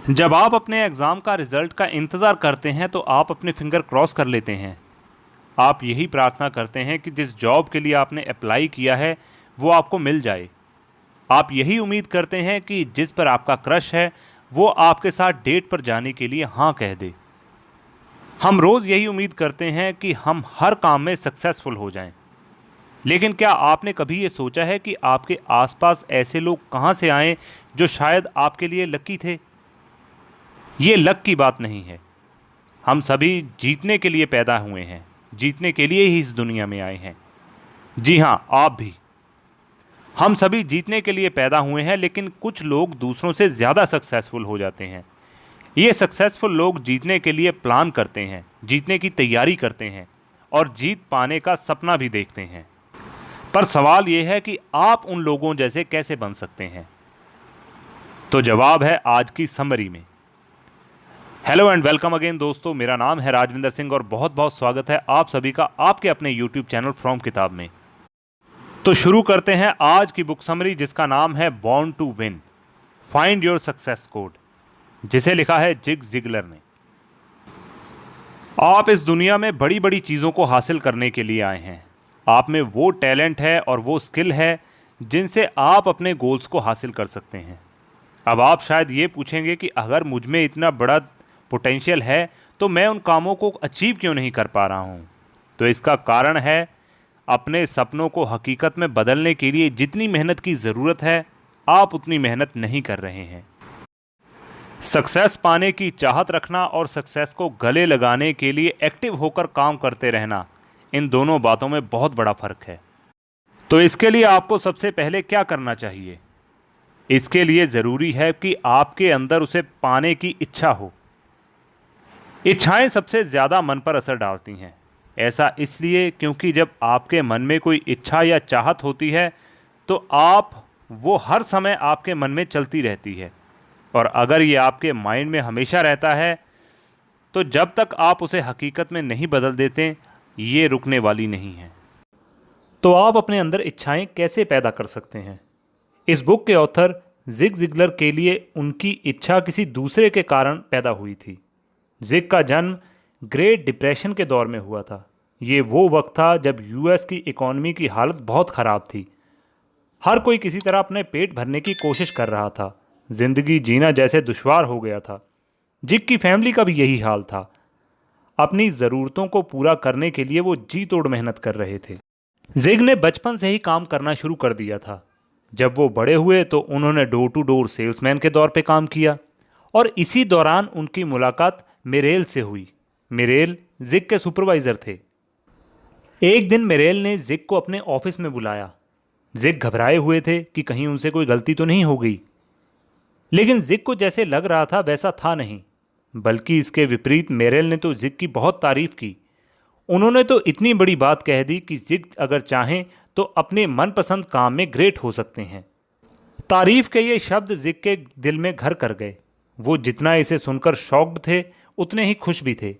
जब आप अपने एग्ज़ाम का रिज़ल्ट का इंतज़ार करते हैं तो आप अपने फिंगर क्रॉस कर लेते हैं। आप यही प्रार्थना करते हैं कि जिस जॉब के लिए आपने अप्लाई किया है वो आपको मिल जाए। आप यही उम्मीद करते हैं कि जिस पर आपका क्रश है वो आपके साथ डेट पर जाने के लिए हाँ कह दे। हम रोज़ यही उम्मीद करते हैं कि हम हर काम में सक्सेसफुल हो जाएं। लेकिन क्या आपने कभी ये सोचा है कि आपके आसपास ऐसे लोग कहाँ से आए जो शायद आपके लिए लकी थे? ये लक की बात नहीं है। हम सभी जीतने के लिए पैदा हुए हैं, जीतने के लिए ही इस दुनिया में आए हैं। जी हाँ, आप भी। हम सभी जीतने के लिए पैदा हुए हैं, लेकिन कुछ लोग दूसरों से ज़्यादा सक्सेसफुल हो जाते हैं। ये सक्सेसफुल लोग जीतने के लिए प्लान करते हैं, जीतने की तैयारी करते हैं और जीत पाने का सपना भी देखते हैं। पर सवाल ये है कि आप उन लोगों जैसे कैसे बन सकते हैं? तो जवाब है आज की समरी में। हेलो एंड वेलकम अगेन दोस्तों, मेरा नाम है राजविंदर सिंह और बहुत बहुत स्वागत है आप सभी का आपके अपने यूट्यूब चैनल फ्रॉम किताब में। तो शुरू करते हैं आज की बुक समरी, जिसका नाम है born to win, find your success code, जिसे लिखा है जिग जिगलर ने। आप इस दुनिया में बड़ी बड़ी चीज़ों को हासिल करने के लिए आए हैं। आप में वो टैलेंट है और वो स्किल है जिनसे आप अपने गोल्स को हासिल कर सकते हैं। अब आप शायद ये पूछेंगे कि अगर मुझ में इतना बड़ा पोटेंशियल है तो मैं उन कामों को अचीव क्यों नहीं कर पा रहा हूँ? तो इसका कारण है अपने सपनों को हकीकत में बदलने के लिए जितनी मेहनत की ज़रूरत है आप उतनी मेहनत नहीं कर रहे हैं। सक्सेस पाने की चाहत रखना और सक्सेस को गले लगाने के लिए एक्टिव होकर काम करते रहना, इन दोनों बातों में बहुत बड़ा फ़र्क है। तो इसके लिए आपको सबसे पहले क्या करना चाहिए? इसके लिए ज़रूरी है कि आपके अंदर उसे पाने की इच्छा हो। इच्छाएं सबसे ज़्यादा मन पर असर डालती हैं। ऐसा इसलिए क्योंकि जब आपके मन में कोई इच्छा या चाहत होती है तो वो हर समय आपके मन में चलती रहती है, और अगर ये आपके माइंड में हमेशा रहता है तो जब तक आप उसे हकीकत में नहीं बदल देते ये रुकने वाली नहीं है। तो आप अपने अंदर इच्छाएं कैसे पैदा कर सकते हैं? इस बुक के ऑथर जिग जिगलर के लिए उनकी इच्छा किसी दूसरे के कारण पैदा हुई थी। जिग का जन्म ग्रेट डिप्रेशन के दौर में हुआ था। ये वो वक्त था जब यूएस की इकॉनमी की हालत बहुत ख़राब थी। हर कोई किसी तरह अपने पेट भरने की कोशिश कर रहा था। ज़िंदगी जीना जैसे दुश्वार हो गया था। जिग की फैमिली का भी यही हाल था। अपनी ज़रूरतों को पूरा करने के लिए वो जी तोड़ मेहनत कर रहे थे। जिग ने बचपन से ही काम करना शुरू कर दिया था। जब वो बड़े हुए तो उन्होंने डोर टू डोर सेल्समैन के तौर पे काम किया, और इसी दौरान उनकी मुलाकात मिरेल से हुई। मिरेल जिग के सुपरवाइज़र थे। एक दिन मिरेल ने जिग को अपने ऑफिस में बुलाया। जिग घबराए हुए थे कि कहीं उनसे कोई गलती तो नहीं हो गई, लेकिन जिग को जैसे लग रहा था वैसा था नहीं, बल्कि इसके विपरीत मिरेल ने तो जिग की बहुत तारीफ की। उन्होंने तो इतनी बड़ी बात कह दी कि जिग अगर चाहें तो अपने मनपसंद काम में ग्रेट हो सकते हैं। तारीफ के ये शब्द जिग के दिल में घर कर गए। वो जितना इसे सुनकर शॉक्ड थे उतने ही खुश भी थे।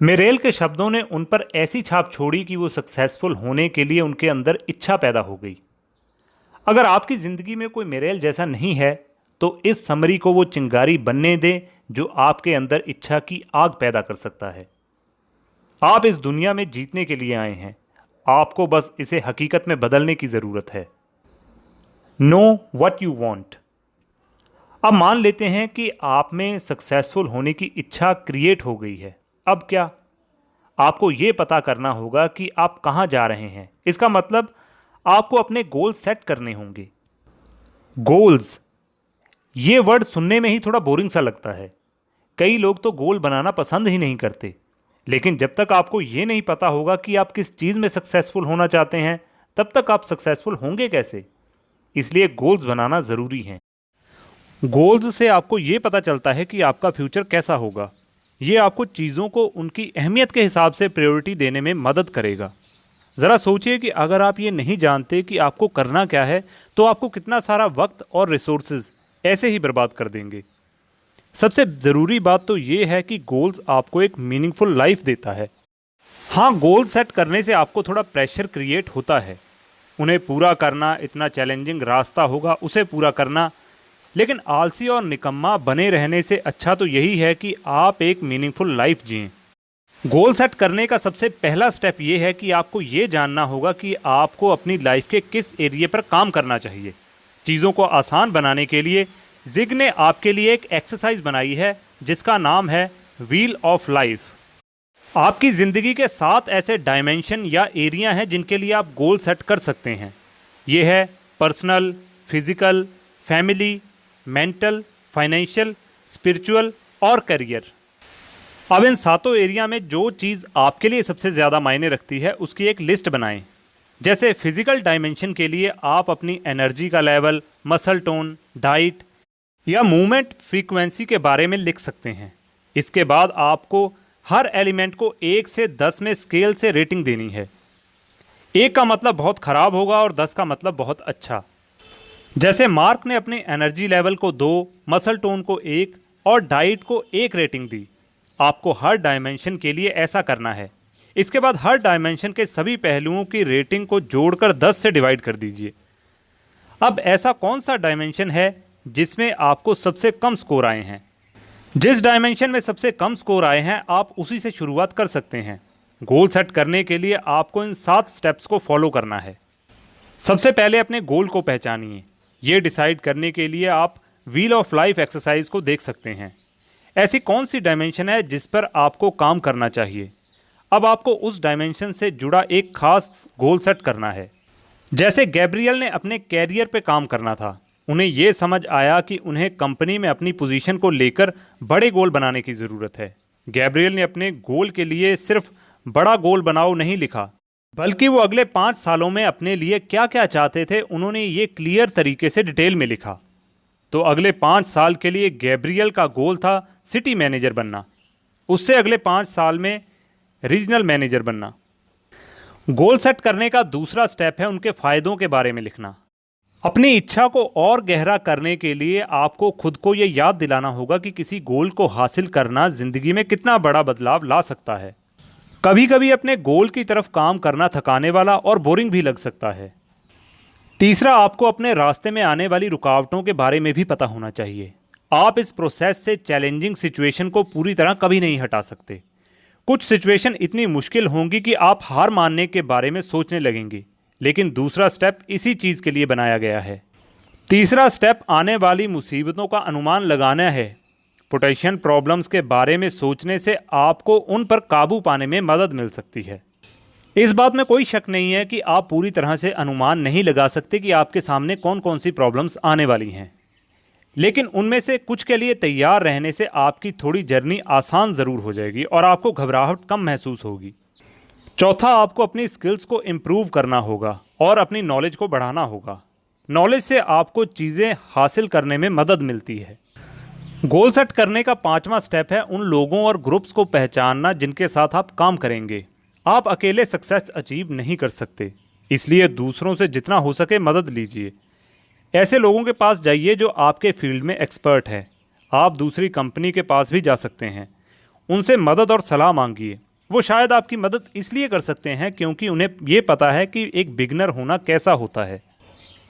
मिरेल के शब्दों ने उन पर ऐसी छाप छोड़ी कि वो सक्सेसफुल होने के लिए उनके अंदर इच्छा पैदा हो गई। अगर आपकी ज़िंदगी में कोई मिरेल जैसा नहीं है तो इस समरी को वो चिंगारी बनने दें जो आपके अंदर इच्छा की आग पैदा कर सकता है। आप इस दुनिया में जीतने के लिए आए हैं, आपको बस इसे हकीकत में बदलने की ज़रूरत है। Know what you want. अब मान लेते हैं कि आप में सक्सेसफुल होने की इच्छा क्रिएट हो गई है। अब क्या? आपको ये पता करना होगा कि आप कहाँ जा रहे हैं। इसका मतलब आपको अपने गोल सेट करने होंगे। गोल्स, ये वर्ड सुनने में ही थोड़ा बोरिंग सा लगता है। कई लोग तो गोल बनाना पसंद ही नहीं करते। लेकिन जब तक आपको ये नहीं पता होगा कि आप किस चीज़ में सक्सेसफुल होना चाहते हैं, तब तक आप सक्सेसफुल होंगे कैसे? इसलिए गोल्स बनाना ज़रूरी है। गोल्स से आपको ये पता चलता है कि आपका फ्यूचर कैसा होगा। ये आपको चीज़ों को उनकी अहमियत के हिसाब से प्रायोरिटी देने में मदद करेगा। ज़रा सोचिए कि अगर आप ये नहीं जानते कि आपको करना क्या है तो आपको कितना सारा वक्त और रिसोर्सेज ऐसे ही बर्बाद कर देंगे। सबसे ज़रूरी बात तो ये है कि गोल्स आपको एक मीनिंगफुल लाइफ देता है। हाँ, गोल सेट करने से आपको थोड़ा प्रेशर क्रिएट होता है। उन्हें पूरा करना इतना चैलेंजिंग रास्ता होगा, उसे पूरा करना। लेकिन आलसी और निकम्मा बने रहने से अच्छा तो यही है कि आप एक मीनिंगफुल लाइफ जिएं। गोल सेट करने का सबसे पहला स्टेप ये है कि आपको ये जानना होगा कि आपको अपनी लाइफ के किस एरिया पर काम करना चाहिए। चीज़ों को आसान बनाने के लिए जिग ने आपके लिए एक एक्सरसाइज बनाई है जिसका नाम है व्हील ऑफ लाइफ। आपकी ज़िंदगी के 7 ऐसे डायमेंशन या एरिया हैं जिनके लिए आप गोल सेट कर सकते हैं। ये है personal, physical, family, mental, financial, spiritual और करियर। अब इन 7 एरिया में जो चीज़ आपके लिए सबसे ज़्यादा मायने रखती है उसकी एक लिस्ट बनाएं। जैसे फिजिकल डायमेंशन के लिए आप अपनी एनर्जी का लेवल, मसल टोन, डाइट या मूवमेंट फ्रीक्वेंसी के बारे में लिख सकते हैं। इसके बाद आपको हर एलिमेंट को 1 से 10 में स्केल से रेटिंग देनी है। 1 का मतलब बहुत ख़राब होगा और 10 का मतलब बहुत अच्छा। जैसे मार्क ने अपने एनर्जी लेवल को 2, मसल टोन को 1 और डाइट को 1 रेटिंग दी। आपको हर डायमेंशन के लिए ऐसा करना है। इसके बाद हर डायमेंशन के सभी पहलुओं की रेटिंग को जोड़कर 10 से डिवाइड कर दीजिए। अब ऐसा कौन सा डायमेंशन है जिसमें आपको सबसे कम स्कोर आए हैं? जिस डायमेंशन में सबसे कम स्कोर आए हैं आप उसी से शुरुआत कर सकते हैं। गोल सेट करने के लिए आपको इन 7 स्टेप्स को फॉलो करना है। सबसे पहले अपने गोल को पहचानिए। ये डिसाइड करने के लिए आप व्हील ऑफ लाइफ एक्सरसाइज को देख सकते हैं। ऐसी कौन सी डायमेंशन है जिस पर आपको काम करना चाहिए? अब आपको उस डायमेंशन से जुड़ा एक खास गोल सेट करना है। जैसे गैब्रियल ने अपने कैरियर पे काम करना था। उन्हें ये समझ आया कि उन्हें कंपनी में अपनी पोजीशन को लेकर बड़े गोल बनाने की ज़रूरत है। गैब्रियल ने अपने गोल के लिए सिर्फ बड़ा गोल बनाओ नहीं लिखा, बल्कि वो अगले 5 सालों में अपने लिए क्या क्या चाहते थे उन्होंने ये क्लियर तरीके से डिटेल में लिखा। तो अगले 5 साल के लिए गैब्रियल का गोल था सिटी मैनेजर बनना। उससे अगले 5 साल में रीजनल मैनेजर बनना। गोल सेट करने का दूसरा स्टेप है उनके फ़ायदों के बारे में लिखना। अपनी इच्छा को और गहरा करने के लिए आपको खुद को ये याद दिलाना होगा कि किसी गोल को हासिल करना ज़िंदगी में कितना बड़ा बदलाव ला सकता है। कभी कभी अपने गोल की तरफ काम करना थकाने वाला और बोरिंग भी लग सकता है। तीसरा, आपको अपने रास्ते में आने वाली रुकावटों के बारे में भी पता होना चाहिए। आप इस प्रोसेस से चैलेंजिंग सिचुएशन को पूरी तरह कभी नहीं हटा सकते। कुछ सिचुएशन इतनी मुश्किल होंगी कि आप हार मानने के बारे में सोचने लगेंगे, लेकिन दूसरा स्टेप इसी चीज़ के लिए बनाया गया है। तीसरा स्टेप आने वाली मुसीबतों का अनुमान लगाना है। पोटेंशियल प्रॉब्लम्स के बारे में सोचने से आपको उन पर काबू पाने में मदद मिल सकती है। इस बात में कोई शक नहीं है कि आप पूरी तरह से अनुमान नहीं लगा सकते कि आपके सामने कौन कौन सी प्रॉब्लम्स आने वाली हैं, लेकिन उनमें से कुछ के लिए तैयार रहने से आपकी थोड़ी जर्नी आसान ज़रूर हो जाएगी और आपको घबराहट कम महसूस होगी। चौथा, आपको अपनी स्किल्स को इम्प्रूव करना होगा और अपनी नॉलेज को बढ़ाना होगा। नॉलेज से आपको चीज़ें हासिल करने में मदद मिलती है। गोल सेट करने का 5वां स्टेप है उन लोगों और ग्रुप्स को पहचानना जिनके साथ आप काम करेंगे। आप अकेले सक्सेस अचीव नहीं कर सकते, इसलिए दूसरों से जितना हो सके मदद लीजिए। ऐसे लोगों के पास जाइए जो आपके फील्ड में एक्सपर्ट है। आप दूसरी कंपनी के पास भी जा सकते हैं, उनसे मदद और सलाह मांगिए। वो शायद आपकी मदद इसलिए कर सकते हैं क्योंकि उन्हें ये पता है कि एक बिगनर होना कैसा होता है।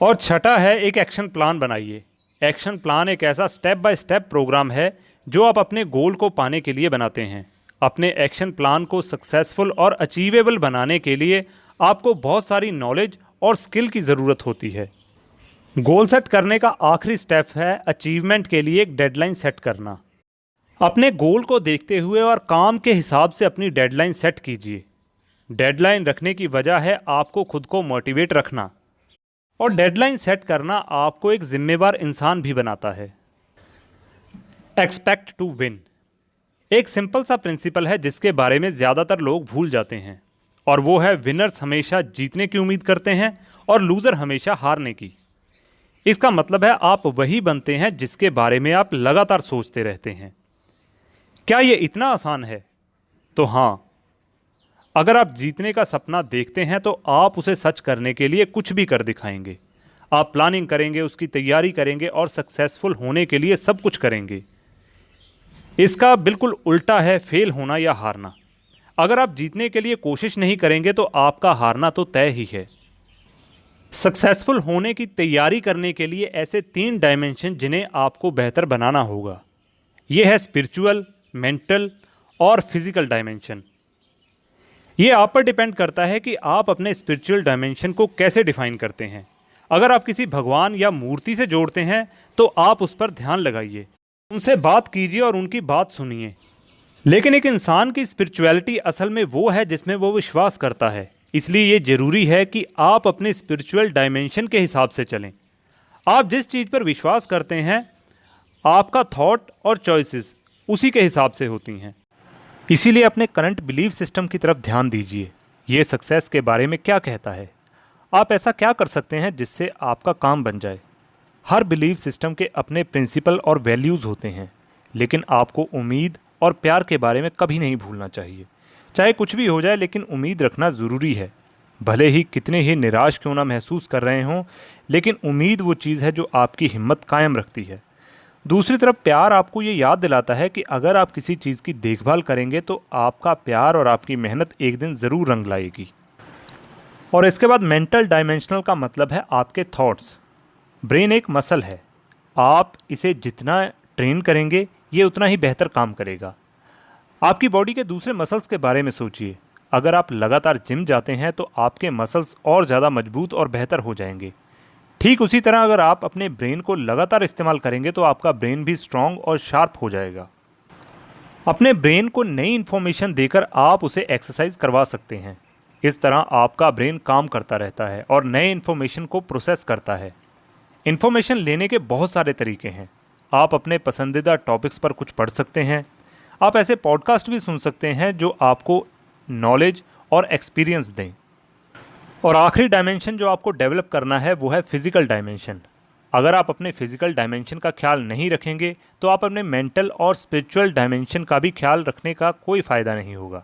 और छठा है, एक एक्शन प्लान बनाइए। एक्शन प्लान एक ऐसा स्टेप बाय स्टेप प्रोग्राम है जो आप अपने गोल को पाने के लिए बनाते हैं। अपने एक्शन प्लान को सक्सेसफुल और अचीवेबल बनाने के लिए आपको बहुत सारी नॉलेज और स्किल की ज़रूरत होती है। गोल सेट करने का आखिरी स्टेप है अचीवमेंट के लिए एक डेडलाइन सेट करना। अपने गोल को देखते हुए और काम के हिसाब से अपनी डेडलाइन सेट कीजिए। डेडलाइन रखने की वजह है आपको खुद को मोटिवेट रखना, और डेडलाइन सेट करना आपको एक जिम्मेवार इंसान भी बनाता है। एक्सपेक्ट टू विन एक सिंपल सा प्रिंसिपल है जिसके बारे में ज़्यादातर लोग भूल जाते हैं, और वो है विनर्स हमेशा जीतने की उम्मीद करते हैं और लूज़र हमेशा हारने की। इसका मतलब है आप वही बनते हैं जिसके बारे में आप लगातार सोचते रहते हैं। क्या ये इतना आसान है? तो हाँ, अगर आप जीतने का सपना देखते हैं तो आप उसे सच करने के लिए कुछ भी कर दिखाएंगे। आप प्लानिंग करेंगे, उसकी तैयारी करेंगे और सक्सेसफुल होने के लिए सब कुछ करेंगे। इसका बिल्कुल उल्टा है फेल होना या हारना। अगर आप जीतने के लिए कोशिश नहीं करेंगे तो आपका हारना तो तय ही है। सक्सेसफुल होने की तैयारी करने के लिए ऐसे 3 डायमेंशन जिन्हें आपको बेहतर बनाना होगा, ये है स्पिरिचुअल, मेंटल और फिजिकल डायमेंशन। ये आप पर डिपेंड करता है कि आप अपने स्पिरिचुअल डायमेंशन को कैसे डिफाइन करते हैं। अगर आप किसी भगवान या मूर्ति से जोड़ते हैं तो आप उस पर ध्यान लगाइए, उनसे बात कीजिए और उनकी बात सुनिए। लेकिन एक इंसान की स्पिरिचुअलिटी असल में वो है जिसमें वो विश्वास करता है। इसलिए ये जरूरी है कि आप अपने स्पिरिचुअल डायमेंशन के हिसाब से चलें। आप जिस चीज़ पर विश्वास करते हैं, आपका थॉट और चॉइसेस उसी के हिसाब से होती हैं। इसीलिए अपने करंट बिलीफ सिस्टम की तरफ ध्यान दीजिए। ये सक्सेस के बारे में क्या कहता है? आप ऐसा क्या कर सकते हैं जिससे आपका काम बन जाए? हर बिलीफ सिस्टम के अपने प्रिंसिपल और वैल्यूज़ होते हैं, लेकिन आपको उम्मीद और प्यार के बारे में कभी नहीं भूलना चाहिए। चाहे कुछ भी हो जाए, लेकिन उम्मीद रखना ज़रूरी है। भले ही कितने ही निराश क्यों ना महसूस कर रहे हों, लेकिन उम्मीद वो चीज़ है जो आपकी हिम्मत कायम रखती है। दूसरी तरफ प्यार आपको ये याद दिलाता है कि अगर आप किसी चीज़ की देखभाल करेंगे तो आपका प्यार और आपकी मेहनत एक दिन ज़रूर रंग लाएगी। और इसके बाद मेंटल डायमेंशनल का मतलब है आपके थॉट्स। ब्रेन एक मसल है, आप इसे जितना ट्रेन करेंगे ये उतना ही बेहतर काम करेगा। आपकी बॉडी के दूसरे मसल्स के बारे में सोचिए। अगर आप लगातार जिम जाते हैं तो आपके मसल्स और ज़्यादा मजबूत और बेहतर हो जाएंगे। ठीक उसी तरह अगर आप अपने ब्रेन को लगातार इस्तेमाल करेंगे तो आपका ब्रेन भी स्ट्रांग और शार्प हो जाएगा। अपने ब्रेन को नई इन्फॉर्मेशन देकर आप उसे एक्सरसाइज करवा सकते हैं। इस तरह आपका ब्रेन काम करता रहता है और नए इन्फॉर्मेशन को प्रोसेस करता है। इन्फॉर्मेशन लेने के बहुत सारे तरीके हैं। आप अपने पसंदीदा टॉपिक्स पर कुछ पढ़ सकते हैं। आप ऐसे पॉडकास्ट भी सुन सकते हैं जो आपको नॉलेज और एक्सपीरियंस दें। और आखिरी डायमेंशन जो आपको डेवलप करना है वो है फिजिकल डायमेंशन। अगर आप अपने फिजिकल डायमेंशन का ख्याल नहीं रखेंगे तो आप अपने मेंटल और स्पिरिचुअल डायमेंशन का भी ख्याल रखने का कोई फ़ायदा नहीं होगा।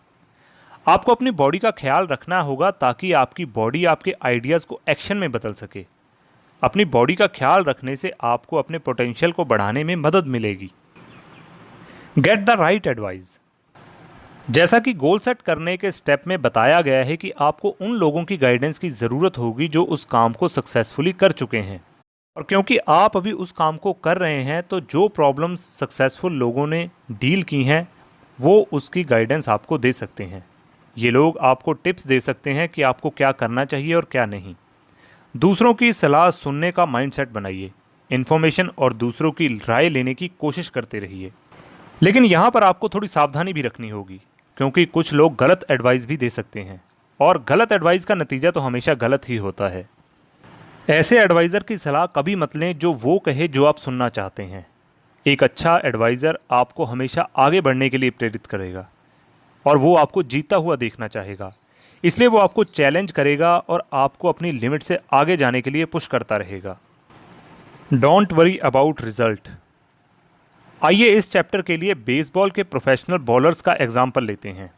आपको अपनी बॉडी का ख्याल रखना होगा ताकि आपकी बॉडी आपके आइडियाज़ को एक्शन में बदल सके। अपनी बॉडी का ख्याल रखने से आपको अपने पोटेंशियल को बढ़ाने में मदद मिलेगी। Get the right advice. जैसा कि गोल सेट करने के स्टेप में बताया गया है कि आपको उन लोगों की गाइडेंस की ज़रूरत होगी जो उस काम को सक्सेसफुली कर चुके हैं। और क्योंकि आप अभी उस काम को कर रहे हैं तो जो प्रॉब्लम्स सक्सेसफुल लोगों ने डील की हैं वो उसकी गाइडेंस आपको दे सकते हैं। ये लोग आपको टिप्स दे सकते हैं कि आपको क्या करना चाहिए और क्या नहीं। दूसरों की सलाह सुनने का माइंडसेट बनाइए। इन्फॉर्मेशन और दूसरों की राय लेने की कोशिश करते रहिए। लेकिन यहाँ पर आपको थोड़ी सावधानी भी रखनी होगी, क्योंकि कुछ लोग गलत एडवाइस भी दे सकते हैं और गलत एडवाइस का नतीजा तो हमेशा गलत ही होता है। ऐसे एडवाइज़र की सलाह कभी मत लें जो वो कहे जो आप सुनना चाहते हैं। एक अच्छा एडवाइज़र आपको हमेशा आगे बढ़ने के लिए प्रेरित करेगा और वो आपको जीता हुआ देखना चाहेगा। इसलिए वो आपको चैलेंज करेगा और आपको अपनी लिमिट से आगे जाने के लिए पुश करता रहेगा। Don't worry about result. आइए इस चैप्टर के लिए बेसबॉल के प्रोफेशनल बॉलर्स का एग्जाम्पल लेते हैं।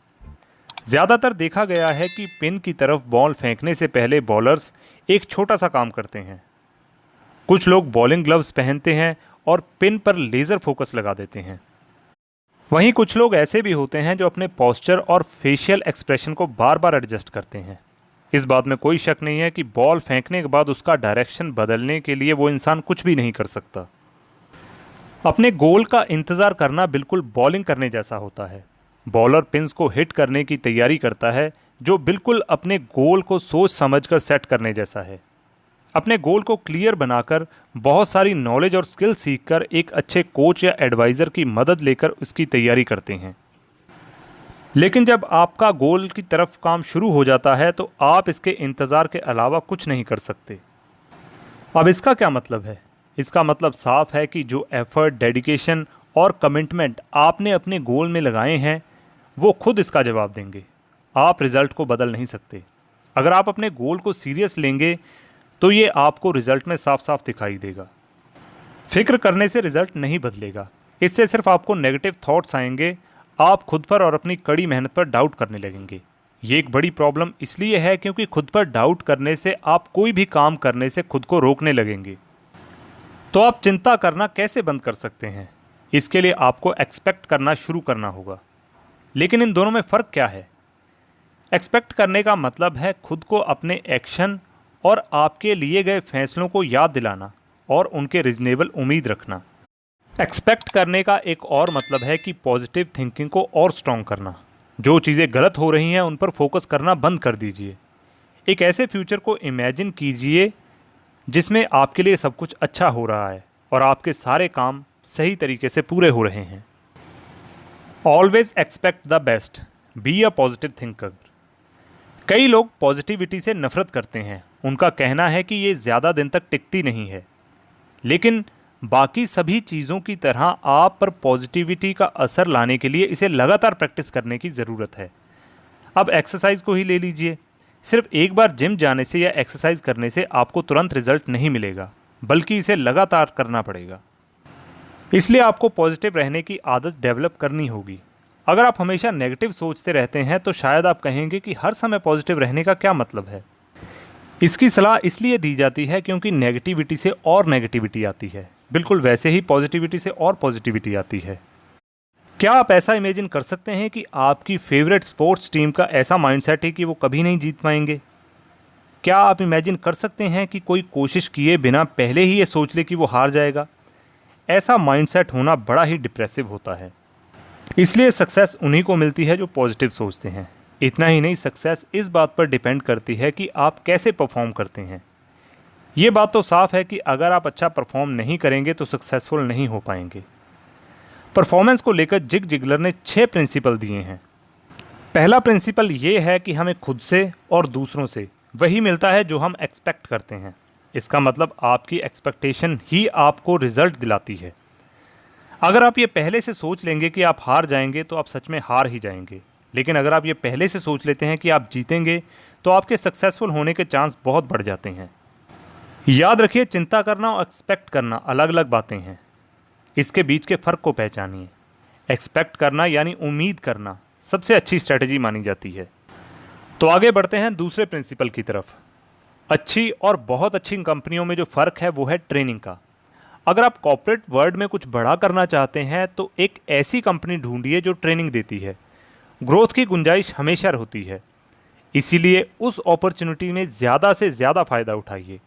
ज़्यादातर देखा गया है कि पिन की तरफ बॉल फेंकने से पहले बॉलर्स एक छोटा सा काम करते हैं। कुछ लोग बॉलिंग ग्लव्स पहनते हैं और पिन पर लेज़र फोकस लगा देते हैं। वहीं कुछ लोग ऐसे भी होते हैं जो अपने पोस्चर और फेशियल एक्सप्रेशन को बार बार एडजस्ट करते हैं। इस बात में कोई शक नहीं है कि बॉल फेंकने के बाद उसका डायरेक्शन बदलने के लिए वो इंसान कुछ भी नहीं कर सकता। अपने गोल का इंतज़ार करना बिल्कुल बॉलिंग करने जैसा होता है। बॉलर पिन्स को हिट करने की तैयारी करता है, जो बिल्कुल अपने गोल को सोच समझकर सेट करने जैसा है। अपने गोल को क्लियर बनाकर बहुत सारी नॉलेज और स्किल सीखकर एक अच्छे कोच या एडवाइज़र की मदद लेकर उसकी तैयारी करते हैं। लेकिन जब आपका गोल की तरफ काम शुरू हो जाता है तो आप इसके इंतज़ार के अलावा कुछ नहीं कर सकते। अब इसका क्या मतलब है? इसका मतलब साफ है कि जो एफर्ट, डेडिकेशन और कमिटमेंट आपने अपने गोल में लगाए हैं वो खुद इसका जवाब देंगे। आप रिज़ल्ट को बदल नहीं सकते। अगर आप अपने गोल को सीरियस लेंगे तो ये आपको रिज़ल्ट में साफ साफ दिखाई देगा। फिक्र करने से रिज़ल्ट नहीं बदलेगा, इससे सिर्फ आपको नेगेटिव थॉट्स आएंगे। आप खुद पर और अपनी कड़ी मेहनत पर डाउट करने लगेंगे। ये एक बड़ी प्रॉब्लम इसलिए है क्योंकि खुद पर डाउट करने से आप कोई भी काम करने से खुद को रोकने लगेंगे। तो आप चिंता करना कैसे बंद कर सकते हैं? इसके लिए आपको एक्सपेक्ट करना शुरू करना होगा। लेकिन इन दोनों में फ़र्क क्या है? एक्सपेक्ट करने का मतलब है खुद को अपने एक्शन और आपके लिए गए फैसलों को याद दिलाना और उनके रिजनेबल उम्मीद रखना। एक्सपेक्ट करने का एक और मतलब है कि पॉजिटिव थिंकिंग को और स्ट्रॉन्ग करना। जो चीज़ें गलत हो रही हैं उन पर फोकस करना बंद कर दीजिए। एक ऐसे फ्यूचर को इमेजिन कीजिए जिसमें आपके लिए सब कुछ अच्छा हो रहा है और आपके सारे काम सही तरीके से पूरे हो रहे हैं। Always expect the best, be a positive thinker. कई लोग पॉजिटिविटी से नफरत करते हैं। उनका कहना है कि ये ज़्यादा दिन तक टिकती नहीं है, लेकिन बाकी सभी चीज़ों की तरह आप पर पॉजिटिविटी का असर लाने के लिए इसे लगातार प्रैक्टिस करने की ज़रूरत है। अब एक्सरसाइज को ही ले लीजिए। सिर्फ एक बार जिम जाने से या एक्सरसाइज करने से आपको तुरंत रिजल्ट नहीं मिलेगा, बल्कि इसे लगातार करना पड़ेगा। इसलिए आपको पॉजिटिव रहने की आदत डेवलप करनी होगी। अगर आप हमेशा नेगेटिव सोचते रहते हैं तो शायद आप कहेंगे कि हर समय पॉजिटिव रहने का क्या मतलब है। इसकी सलाह इसलिए दी जाती है क्योंकि नेगेटिविटी से और नेगेटिविटी आती है, बिल्कुल वैसे ही पॉजिटिविटी से और पॉजिटिविटी आती है। क्या आप ऐसा इमेजिन कर सकते हैं कि आपकी फेवरेट स्पोर्ट्स टीम का ऐसा माइंडसेट है कि वो कभी नहीं जीत पाएंगे? क्या आप इमेजिन कर सकते हैं कि कोई कोशिश किए बिना पहले ही ये सोच ले कि वो हार जाएगा? ऐसा माइंडसेट होना बड़ा ही डिप्रेसिव होता है। इसलिए सक्सेस उन्हीं को मिलती है जो पॉजिटिव सोचते हैं। इतना ही नहीं, सक्सेस इस बात पर डिपेंड करती है कि आप कैसे परफॉर्म करते हैं। ये बात तो साफ है कि अगर आप अच्छा परफॉर्म नहीं करेंगे तो सक्सेसफुल नहीं हो पाएंगे। परफॉर्मेंस को लेकर जिग जिगलर ने 6 प्रिंसिपल दिए हैं। पहला प्रिंसिपल ये है कि हमें खुद से और दूसरों से वही मिलता है जो हम एक्सपेक्ट करते हैं। इसका मतलब आपकी एक्सपेक्टेशन ही आपको रिजल्ट दिलाती है। अगर आप ये पहले से सोच लेंगे कि आप हार जाएंगे तो आप सच में हार ही जाएंगे, लेकिन अगर आप ये पहले से सोच लेते हैं कि आप जीतेंगे तो आपके सक्सेसफुल होने के चांस बहुत बढ़ जाते हैं। याद रखिए, चिंता करना और एक्सपेक्ट करना अलग अलग बातें हैं। इसके बीच के फ़र्क को पहचानिए। एक्सपेक्ट करना यानी उम्मीद करना सबसे अच्छी स्ट्रेटजी मानी जाती है। तो आगे बढ़ते हैं दूसरे प्रिंसिपल की तरफ। अच्छी और बहुत अच्छी कंपनियों में जो फ़र्क है वो है ट्रेनिंग का। अगर आप कॉर्पोरेट वर्ल्ड में कुछ बड़ा करना चाहते हैं तो एक ऐसी कंपनी ढूंढिए जो ट्रेनिंग देती है। ग्रोथ की गुंजाइश हमेशा होती है, इसीलिए उस अपॉर्चुनिटी में ज़्यादा से ज़्यादा फ़ायदा उठाइए।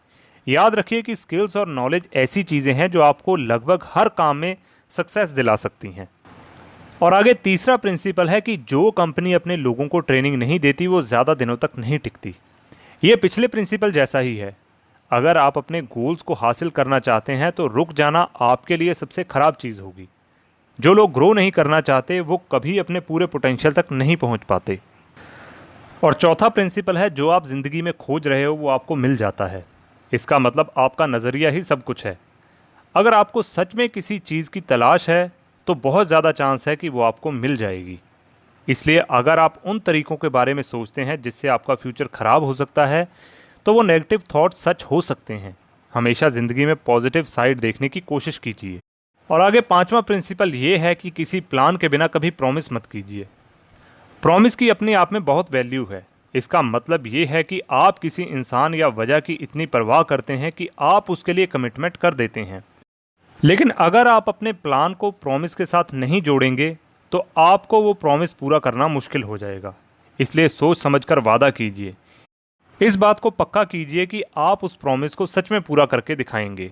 याद रखिए कि स्किल्स और नॉलेज ऐसी चीज़ें हैं जो आपको लगभग हर काम में सक्सेस दिला सकती हैं। और आगे तीसरा प्रिंसिपल है कि जो कंपनी अपने लोगों को ट्रेनिंग नहीं देती वो ज़्यादा दिनों तक नहीं टिकती। ये पिछले प्रिंसिपल जैसा ही है। अगर आप अपने गोल्स को हासिल करना चाहते हैं तो रुक जाना आपके लिए सबसे ख़राब चीज़ होगी। जो लोग ग्रो नहीं करना चाहते वो कभी अपने पूरे पोटेंशियल तक नहीं पहुंच पाते। और चौथा प्रिंसिपल है, जो आप ज़िंदगी में खोज रहे हो वो आपको मिल जाता है। इसका मतलब आपका नज़रिया ही सब कुछ है। अगर आपको सच में किसी चीज़ की तलाश है तो बहुत ज़्यादा चांस है कि वो आपको मिल जाएगी। इसलिए अगर आप उन तरीक़ों के बारे में सोचते हैं जिससे आपका फ्यूचर ख़राब हो सकता है तो वो नेगेटिव थॉट सच हो सकते हैं। हमेशा ज़िंदगी में पॉजिटिव साइड देखने की कोशिश कीजिए। और आगे पांचवा प्रिंसिपल ये है कि किसी प्लान के बिना कभी प्रॉमिस मत कीजिए। प्रॉमिस की अपने आप में बहुत वैल्यू है। इसका मतलब ये है कि आप किसी इंसान या वजह की इतनी परवाह करते हैं कि आप उसके लिए कमिटमेंट कर देते हैं। लेकिन अगर आप अपने प्लान को प्रॉमिस के साथ नहीं जोड़ेंगे तो आपको वो प्रॉमिस पूरा करना मुश्किल हो जाएगा। इसलिए सोच समझकर वादा कीजिए। इस बात को पक्का कीजिए कि आप उस प्रॉमिस को सच में पूरा करके दिखाएंगे।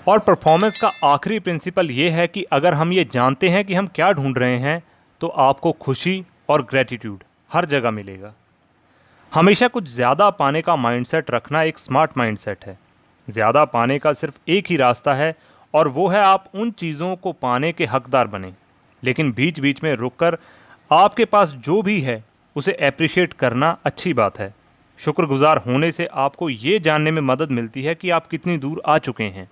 और परफॉर्मेंस का आखिरी प्रिंसिपल ये है कि अगर हम ये जानते हैं कि हम क्या ढूंढ रहे हैं तो आपको खुशी और ग्रेटिट्यूड हर जगह मिलेगा। हमेशा कुछ ज़्यादा पाने का माइंडसेट रखना एक स्मार्ट माइंडसेट है। ज़्यादा पाने का सिर्फ एक ही रास्ता है और वो है आप उन चीज़ों को पाने के हकदार बने, लेकिन बीच बीच में रुककर आपके पास जो भी है उसे एप्रिशिएट करना अच्छी बात है। शुक्रगुजार होने से आपको ये जानने में मदद मिलती है कि आप कितनी दूर आ चुके हैं।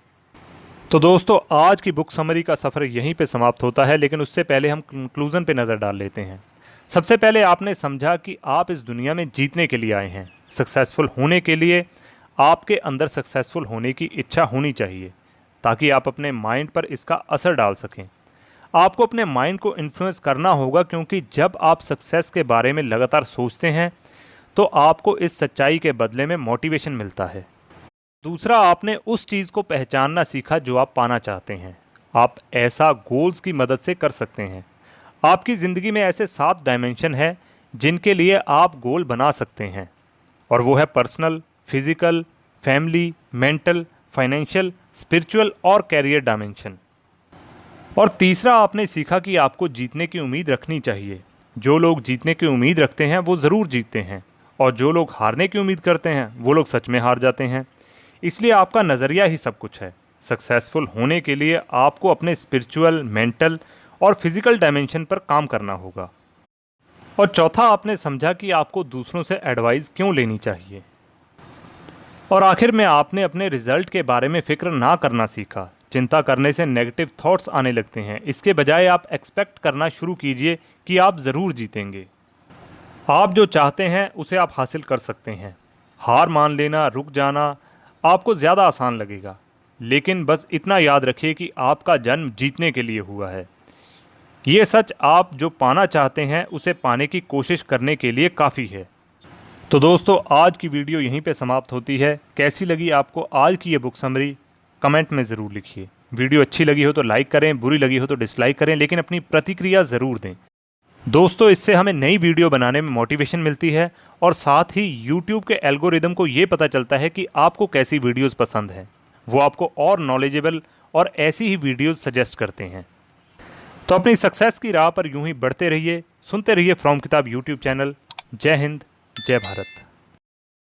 तो दोस्तों, आज की बुक समरी का सफ़र यहीं पे समाप्त होता है, लेकिन उससे पहले हम कंक्लूज़न पे नज़र डाल लेते हैं। सबसे पहले आपने समझा कि आप इस दुनिया में जीतने के लिए आए हैं। सक्सेसफुल होने के लिए आपके अंदर सक्सेसफुल होने की इच्छा होनी चाहिए ताकि आप अपने माइंड पर इसका असर डाल सकें। आपको अपने माइंड को इन्फ्लुएंस करना होगा, क्योंकि जब आप सक्सेस के बारे में लगातार सोचते हैं तो आपको इस सच्चाई के बदले में मोटिवेशन मिलता है। दूसरा, आपने उस चीज़ को पहचानना सीखा जो आप पाना चाहते हैं। आप ऐसा गोल्स की मदद से कर सकते हैं। आपकी ज़िंदगी में ऐसे 7 डायमेंशन हैं जिनके लिए आप गोल बना सकते हैं, और वो है personal, physical, family, mental, financial, spiritual और कैरियर डायमेंशन। और तीसरा, आपने सीखा कि आपको जीतने की उम्मीद रखनी चाहिए। जो लोग जीतने की उम्मीद रखते हैं वो ज़रूर जीतते हैं, और जो लोग हारने की उम्मीद करते हैं वो लोग सच में हार जाते हैं। इसलिए आपका नज़रिया ही सब कुछ है। सक्सेसफुल होने के लिए आपको अपने स्पिरिचुअल, मेंटल और फिजिकल डायमेंशन पर काम करना होगा। और चौथा, आपने समझा कि आपको दूसरों से एडवाइस क्यों लेनी चाहिए। और आखिर में आपने अपने रिजल्ट के बारे में फ़िक्र ना करना सीखा। चिंता करने से नेगेटिव थॉट्स आने लगते हैं। इसके बजाय आप एक्सपेक्ट करना शुरू कीजिए कि आप ज़रूर जीतेंगे। आप जो चाहते हैं उसे आप हासिल कर सकते हैं। हार मान लेना, रुक जाना आपको ज़्यादा आसान लगेगा, लेकिन बस इतना याद रखिए कि आपका जन्म जीतने के लिए हुआ है। ये सच आप जो पाना चाहते हैं उसे पाने की कोशिश करने के लिए काफ़ी है। तो दोस्तों, आज की वीडियो यहीं पे समाप्त होती है। कैसी लगी आपको आज की ये बुक समरी, कमेंट में ज़रूर लिखिए। वीडियो अच्छी लगी हो तो लाइक करें, बुरी लगी हो तो डिसलाइक करें, लेकिन अपनी प्रतिक्रिया ज़रूर दें। दोस्तों, इससे हमें नई वीडियो बनाने में मोटिवेशन मिलती है, और साथ ही YouTube के एल्गोरिदम को ये पता चलता है कि आपको कैसी वीडियोस पसंद है। वो आपको और नॉलेजेबल और ऐसी ही वीडियोस सजेस्ट करते हैं। तो अपनी सक्सेस की राह पर यूं ही बढ़ते रहिए, सुनते रहिए फ्रॉम किताब YouTube चैनल। जय हिंद, जय भारत।